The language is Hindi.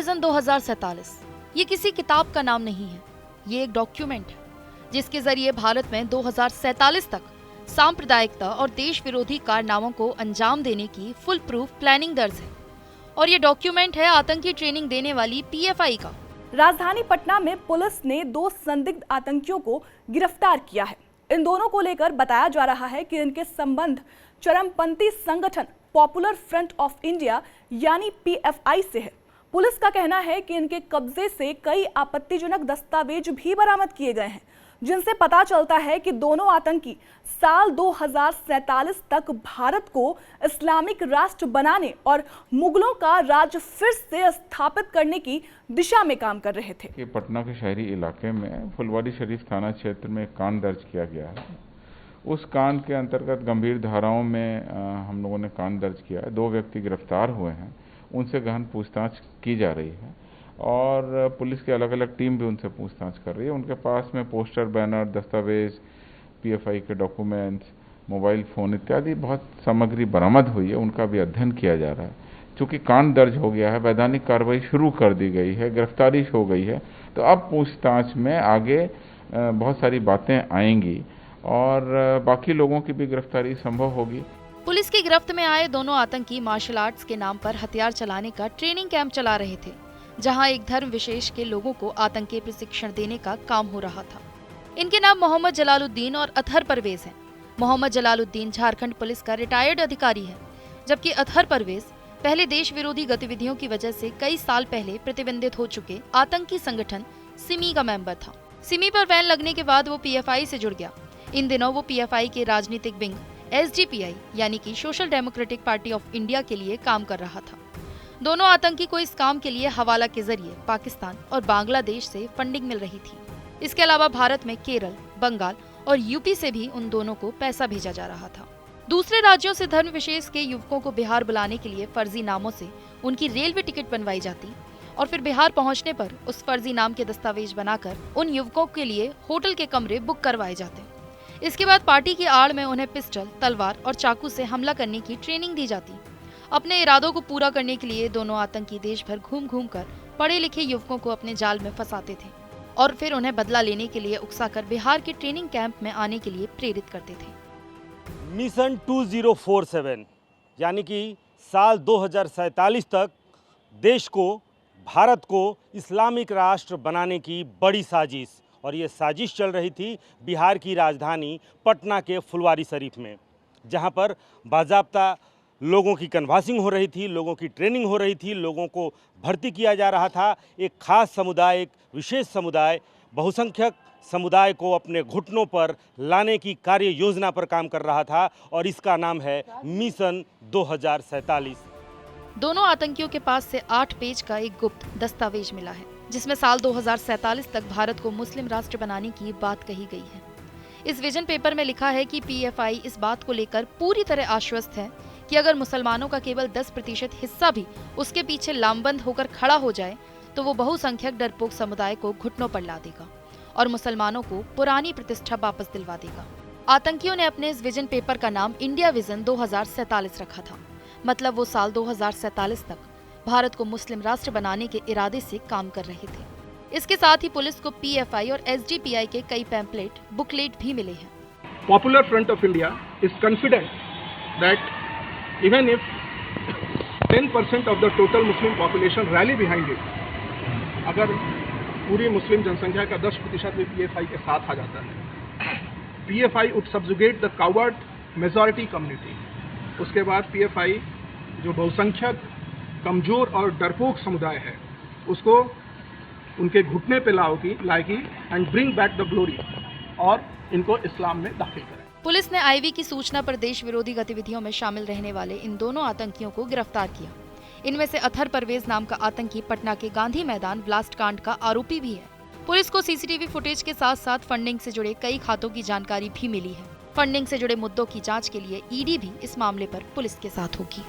विजन 2047 ये किसी किताब का नाम नहीं है, ये एक डॉक्यूमेंट है जिसके जरिए भारत में 2047 तक सांप्रदायिकता और देश विरोधी कारनामों को अंजाम देने की फुल प्रूफ प्लानिंग दर्ज है। और ये डॉक्यूमेंट है आतंकी ट्रेनिंग देने वाली पीएफआई का। राजधानी पटना में पुलिस ने 2 संदिग्ध आतंकियों को गिरफ्तार किया है। इन दोनों को लेकर बताया जा रहा है कि इनके संबंध चरमपंथी संगठन पॉपुलर फ्रंट ऑफ इंडिया यानी पीएफआई से है। पुलिस का कहना है कि इनके कब्जे से कई आपत्तिजनक दस्तावेज भी बरामद किए गए हैं, जिनसे पता चलता है कि दोनों आतंकी साल 2047 तक भारत को इस्लामिक राष्ट्र बनाने और मुगलों का राज फिर से स्थापित करने की दिशा में काम कर रहे थे। कि पटना के शहरी इलाके में फुलवारी शरीफ थाना क्षेत्र में एक कांड दर्ज किया गया है। उस कांड के अंतर्गत गंभीर धाराओं में हम लोगों ने कांड दर्ज किया है। 2 व्यक्ति गिरफ्तार हुए हैं, उनसे गहन पूछताछ की जा रही है और पुलिस की अलग अलग टीम भी उनसे पूछताछ कर रही है। उनके पास में पोस्टर, बैनर, दस्तावेज, पीएफआई के डॉक्यूमेंट्स, मोबाइल फोन इत्यादि बहुत सामग्री बरामद हुई है, उनका भी अध्ययन किया जा रहा है। चूँकि कांड दर्ज हो गया है, वैधानिक कार्रवाई शुरू कर दी गई है, गिरफ्तारी हो गई है, तो अब पूछताछ में आगे बहुत सारी बातें आएंगी और बाकी लोगों की भी गिरफ्तारी संभव होगी। पुलिस की गिरफ्त में आए दोनों आतंकी मार्शल आर्ट्स के नाम पर हथियार चलाने का ट्रेनिंग कैंप चला रहे थे, जहां एक धर्म विशेष के लोगों को आतंकी प्रशिक्षण देने का काम हो रहा था। इनके नाम मोहम्मद जलालुद्दीन और अतहर परवेज हैं। मोहम्मद जलालुद्दीन झारखंड पुलिस का रिटायर्ड अधिकारी है, जबकि अतहर परवेज पहले देश विरोधी गतिविधियों की वजह से कई साल पहले प्रतिबंधित हो चुके आतंकी संगठन सिमी का मेंबर था। सिमी पर बैन लगने के बाद वो पीएफआई से जुड़ गया। इन दिनों वो पीएफआई के राजनीतिक विंग एसडीपीआई यानी कि social democratic party of India के लिए काम कर रहा था। दोनों आतंकी को इस काम के लिए हवाला के जरिए पाकिस्तान और बांग्लादेश से फंडिंग मिल रही थी। इसके अलावा भारत में केरल, बंगाल और यूपी से भी उन दोनों को पैसा भेजा जा रहा था। दूसरे राज्यों से धर्म विशेष के युवकों को बिहार बुलाने के लिए फर्जी नामों से उनकी रेलवे टिकट बनवाई जाती और फिर बिहार पहुंचने पर उस फर्जी नाम के दस्तावेज बनाकर उन युवकों के लिए होटल के कमरे बुक करवाए जाते। इसके बाद पार्टी की आड़ में उन्हें पिस्टल, तलवार और चाकू से हमला करने की ट्रेनिंग दी जाती। अपने इरादों को पूरा करने के लिए दोनों आतंकी देश भर घूम घूम कर पढ़े लिखे युवकों को अपने जाल में फंसाते थे और फिर उन्हें बदला लेने के लिए उकसाकर बिहार के ट्रेनिंग कैंप में आने के लिए प्रेरित करते थे। मिशन 2047 यानी कि साल 2047 तक देश को, भारत को इस्लामिक राष्ट्र बनाने की बड़ी साजिश, और ये साजिश चल रही थी बिहार की राजधानी पटना के फुलवारी शरीफ में, जहां पर बाज़ाब्ता लोगों की कन्वासिंग हो रही थी, लोगों की ट्रेनिंग हो रही थी, लोगों को भर्ती किया जा रहा था। एक खास समुदाय, एक विशेष समुदाय, बहुसंख्यक समुदाय को अपने घुटनों पर लाने की कार्य योजना पर काम कर रहा था और इसका नाम है मिशन 2047। दोनों आतंकियों के पास से 8 पेज का एक गुप्त दस्तावेज मिला है, जिसमें साल 2047 तक भारत को मुस्लिम राष्ट्र बनाने की बात कही गई है। इस विजन पेपर में लिखा है कि पीएफआई इस बात को लेकर पूरी तरह आश्वस्त है कि अगर मुसलमानों का केवल 10% हिस्सा भी उसके पीछे लामबंद होकर खड़ा हो जाए तो वो बहुसंख्यक डरपोक समुदाय को घुटनों पर ला देगा और मुसलमानों को पुरानी प्रतिष्ठा वापस दिलवा देगा। आतंकियों ने अपने इस विजन पेपर का नाम इंडिया विजन 2047 रखा था। मतलब वो साल 2047 तक भारत को मुस्लिम राष्ट्र बनाने के इरादे से काम कर रहे थे। इसके साथ ही पुलिस को पीएफआई और एसडीपीआई के कई पैम्पलेट, बुकलेट भी मिले हैं। Popular front of India is confident that even if 10% of the total Muslim population rally behind it, अगर पूरी मुस्लिम जनसंख्या का 10% भी पीएफआई के साथ आ जाता है, PFI would subjugate the coward majority community। उसके बाद पीएफआई जो बहुसंख्यक, कमजोर और डरपोक समुदाय है, उसको उनके घुटने पे लाएगी and bring back the glory, और इनको इस्लाम में दाखिल करें। पुलिस ने आईवी की सूचना पर देश विरोधी गतिविधियों में शामिल रहने वाले इन दोनों आतंकियों को गिरफ्तार किया। इनमें से अतहर परवेज नाम का आतंकी पटना के गांधी मैदान ब्लास्ट कांड का आरोपी भी है। पुलिस को सीसीटीवी फुटेज के साथ साथ फंडिंग से जुड़े कई खातों की जानकारी भी मिली है। फंडिंग से जुड़े मुद्दों की जांच के लिए ईडी भी इस मामले पर पुलिस के साथ होगी।